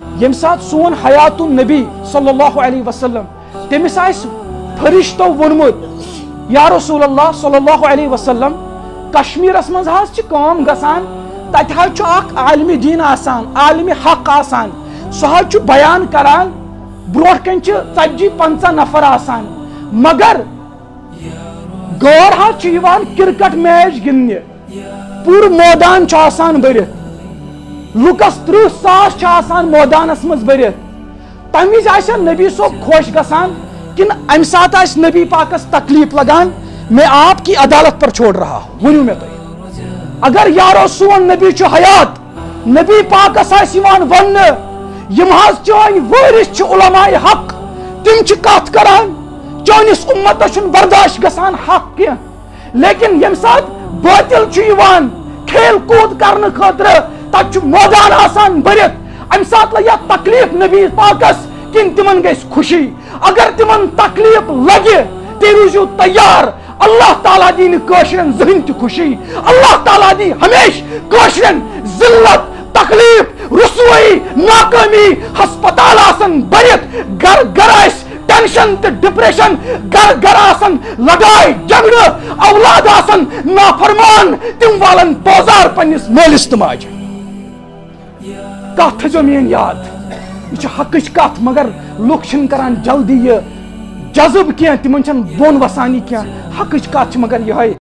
M سات سون حیات النبی صلی اللہ علیہ وسلم تمس آس فرشتو ونمت یا رسول اللہ صلی اللہ علیہ وسلم کشمیرس مز کام گسان تت اخ عالم دین آسان عالم حق آسان سہ بیان کران برو کن 40-50 نفر آسان مگر گور کرکٹ میچ گندنے پور میدان آسان برت لکس 30,000 آسان میدانس مز برت تمہ وز نبی صوب خوش گسان کن ام سات نبی پاکس تکلیف لگان میں آپ کی عدالت پر چھوڑ رہا ہوں ونیو میں تو اگر یارو سون نبی چھ حیات نبی پاکس ون یم چون وارث علماء حق تم کت کران چونس امتس برداشت گسان حق کی لیکن یم سات باطل کھیل کود کرنے خاطر تک میدان آسان برت ام سات لگا تکلیف نبی پاکس کن تمن گھس خوشی اگر تمن تکلیف لگے تی روزو تیار اللہ تعالیٰ دی نشرن ذہن تہ خوشی اللہ تعالیٰ دی ہمیشہ کشرن ذلت تکلیف رسوائی ناکامی ہسپتال آسن برت گر گر ٹینشن تو ڈپریشن گر گر آسن لڑائی جھگڑ اولاد آسن نافرمان تم والن بازار پنس مالس تو ماجہ کت تھو مین یاد یہ حقچ کت مگر لوگ کران جلدی یہ جذب کی تمن بون وسانی کی حقچ کت مگر یہ